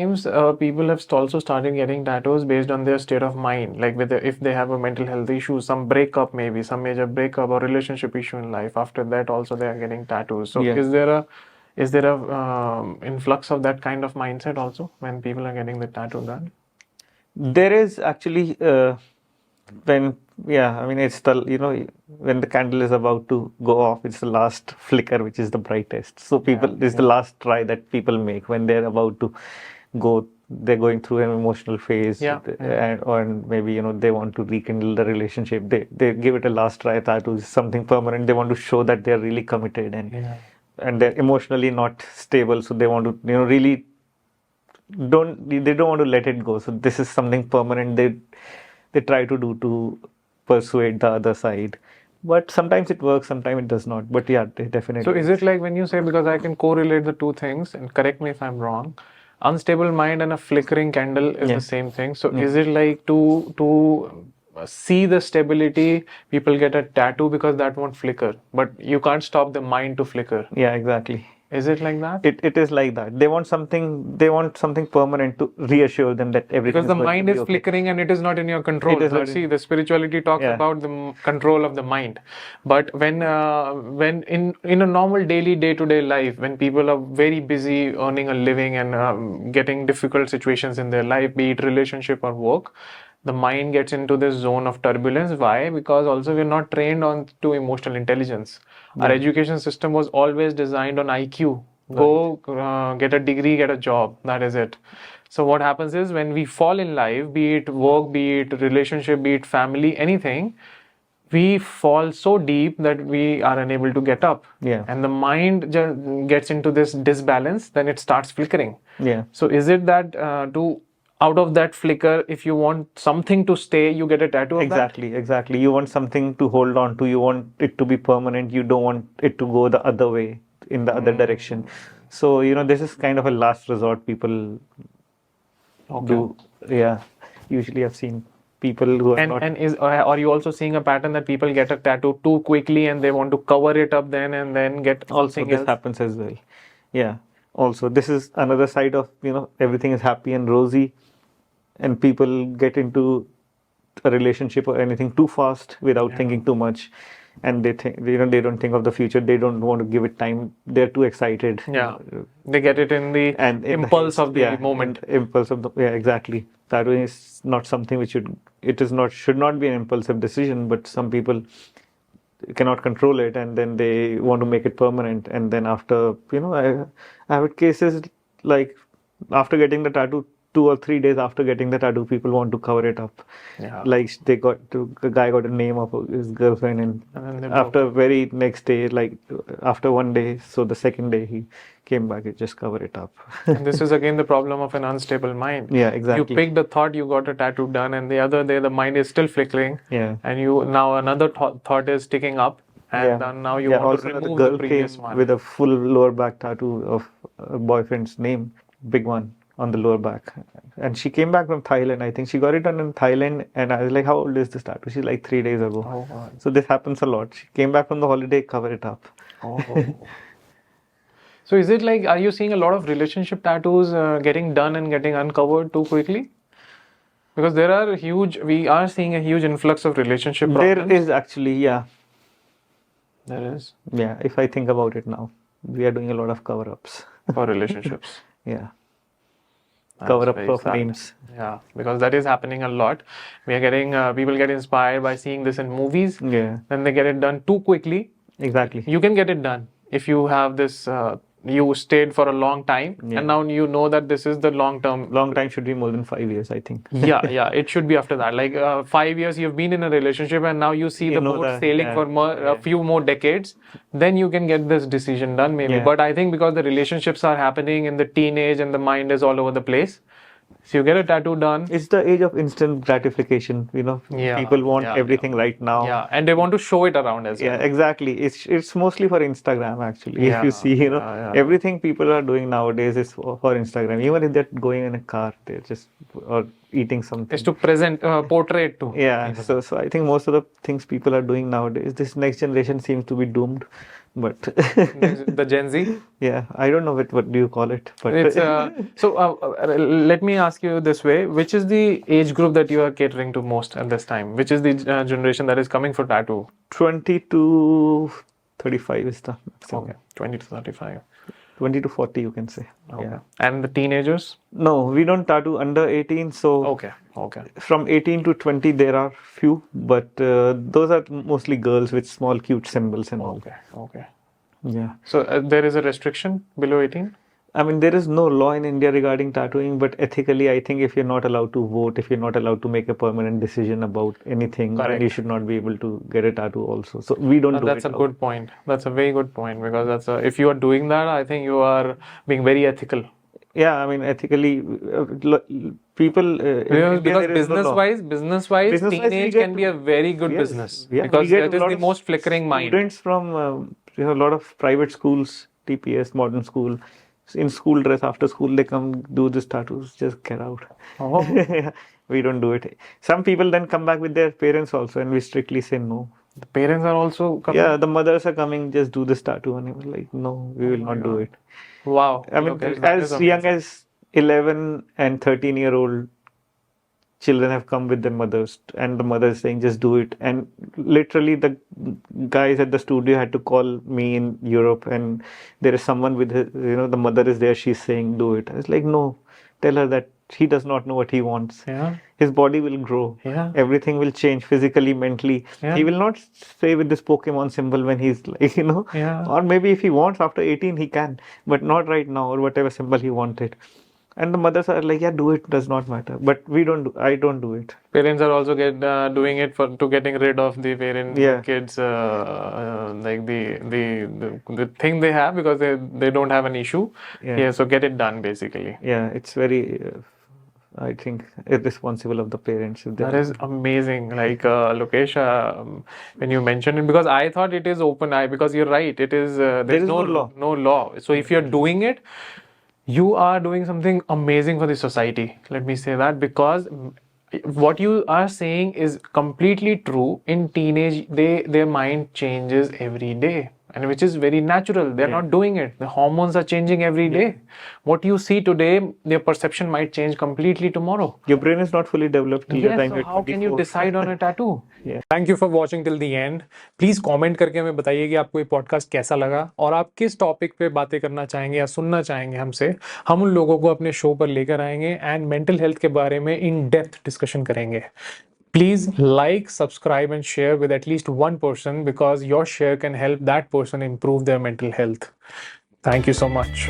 Sometimes people have also started getting tattoos based on their state of mind, like if they have a mental health issue, some breakup, maybe some major breakup or relationship issue in life. After that, also they are getting tattoos. So Yeah. is there a influx of that kind of mindset also when people are getting the tattoo done? There is actually when I mean it's the when the candle is about to go off, it's the last flicker which is the brightest. So people this is the last try that people make when they're about to go. They're going through an emotional phase, Yeah, or maybe they want to rekindle the relationship. They give it a last try. Tattoo is something permanent. They want to show that they're really committed and they're emotionally not stable. So they want to really don't want to let it go. So this is something permanent. They try to do to persuade the other side, but sometimes it works, sometimes it does not. But yeah, definitely. So is it like when you say, because I can correlate the two things, and correct me if I'm wrong, unstable mind and a flickering candle is the same thing. So is it like to see the stability, people get a tattoo because that won't flicker, but you can't stop the mind to flicker? Yeah, exactly. Is it like that? It is like that. They want something permanent to reassure them that everything Because is the going mind to be is okay. flickering and it is not in your control. It is But not see, the spirituality talks about the control of the mind. But when in a normal daily day-to-day life, when people are very busy earning a living and getting difficult situations in their life, be it relationship or work, the mind gets into this zone of turbulence. Why? Because also we're not trained on to emotional intelligence. Our education system was always designed on IQ. Go get a degree, get a job. That is it. So what happens is when we fall in life, be it work, be it relationship, be it family, anything, we fall so deep that we are unable to get up. Yeah. And the mind gets into this disbalance, then it starts flickering. Yeah. So is it that to out of that flicker, if you want something to stay, you get a tattoo of that? Exactly. You want something to hold on to. You want it to be permanent. You don't want it to go the other way, in the other direction. So, this is kind of a last resort people do. Yeah. Usually I've seen people who are not. And are you also seeing a pattern that people get a tattoo too quickly and they want to cover it up then and then get Also, something this else? happens as well. Yeah. Also, this is another side of, everything is happy and rosy, and people get into a relationship or anything too fast without thinking too much, and they think they don't think of the future. They don't want to give it time. They're too excited. Yeah, they get it in the And impulse of the moment. Impulse of the exactly. That is not something which should not be an impulsive decision. But some people cannot control it, and then they want to make it permanent. And then after, I have had cases like after getting the tattoo, 2 or 3 days after getting the tattoo, people want to cover it up. Yeah. Like the guy got a name of his girlfriend, and after very next day, like after one day, so the second day he came back, he just covered it up. And this is again the problem of an unstable mind. Yeah, exactly. You picked a thought, you got a tattoo done, and the other day the mind is still flickering. Yeah. And you now another thought is sticking up, and then now you want also to the remove girl the previous came one. with a full lower back tattoo of a boyfriend's name, big one on the lower back. And she came back from Thailand. I think she got it done in Thailand. And I was like, how old is this tattoo? She's like 3 days ago. Oh, God. So this happens a lot. She came back from the holiday, cover it up. Oh. So is it like, are you seeing a lot of relationship tattoos getting done and getting uncovered too quickly? Because we are seeing a huge influx of relationship problems. There is actually, yeah. There is. Yeah, if I think about it now, we are doing a lot of cover-ups. For relationships. Yeah. That's Cover up very of sad. names. Yeah, because that is happening a lot. We are getting, people get inspired by seeing this in movies. Yeah. Then they get it done too quickly. Exactly. You can get it done if you have this, you stayed for a long time, and now you know that this is the long term. Long time should be more than 5 years, I think. Yeah, it should be after that. Like 5 years you've been in a relationship, and now you see the boat sailing for a few more decades. Then you can get this decision done, maybe. Yeah. But I think because the relationships are happening in the teenage and the mind is all over the place, so you get a tattoo done. It's the age of instant gratification. People want everything right now. Yeah, and they want to show it around as well. Yeah, exactly. It's mostly for Instagram actually. If you see, everything people are doing nowadays is for Instagram. Even if they're going in a car, they're just or eating something. It's to present, portray it to. Yeah. So I think most of the things people are doing nowadays, this next generation seems to be doomed but The Gen Z? yeah, I don't know what do you call it, but It's let me ask you this way: which is the age group that you are catering to most at this time? Which is the generation that is coming for tattoo? 20 to 35 is the maximum. Okay, 20 to 35. 20 to 40, you can say. Okay. Yeah. And the teenagers? No, we don't tattoo under 18. So Okay. from 18 to 20, there are few, but those are mostly girls with small, cute symbols and all. Okay. Yeah. So there is a restriction below 18? I mean, there is no law in India regarding tattooing, but ethically, I think if you're not allowed to vote, if you're not allowed to make a permanent decision about anything, then you should not be able to get a tattoo also. So we don't do That's it. a good point. That's a very good point, because if you are doing that, I think you are being very ethical. Yeah, I mean, ethically, people. Because business-wise, teenage can be a very good business, because it is the most flickering mind. Students from a lot of private schools, TPS, modern school, in school dress after school, they come do this tattoos. Just get out. Oh. We don't do it. Some people then come back with their parents also, and we strictly say no. The parents are also coming? Yeah, the mothers are coming, just do this tattoo, and we're like, no, we will not do it. Wow. I mean, as young as 11 and 13-year-old children have come with their mothers, and the mother is saying, just do it. And literally, the guys at the studio had to call me in Europe, and there is someone with his, the mother is there, she's saying, do it. I was like, no, tell her that he does not know what he wants. Yeah. His body will grow. Yeah. Everything will change physically, mentally. Yeah. He will not stay with this Pokemon symbol when he's like, Yeah. or maybe if he wants after 18, he can, but not right now, or whatever symbol he wanted. And the mothers are like, yeah, do it, does not matter. But I don't do it. Parents are also doing it to getting rid of the kids, like the thing they have, because they don't have an issue. Yeah, so get it done, basically. Yeah, it's very, I think, irresponsible of the parents. That is amazing. Like, Lokesh, when you mentioned it, because I thought it is open eye, because you're right, it is, there's no law. So if you're doing it, you are doing something amazing for the society. Let me say that, because what you are saying is completely true. In teenage, their mind changes every day, and which is very natural. They're not doing it. The hormones are changing every day. What you see today, their perception might change completely tomorrow. Your brain is not fully developed till the time so how can you decide on a tattoo? Thank you for watching till the end. Please comment करके हमें बताइए कि आपको ये podcast कैसा लगा, और आप किस टॉपिक पे बातें करना चाहेंगे या सुनना चाहेंगे हमसे. हम उन लोगों को अपने शो पर लेकर आएंगे एंड मेंटल हेल्थ के बारे में इन डेप्थ डिस्कशन करेंगे. Please like, subscribe and share with at least one person, because your share can help that person improve their mental health. Thank you so much.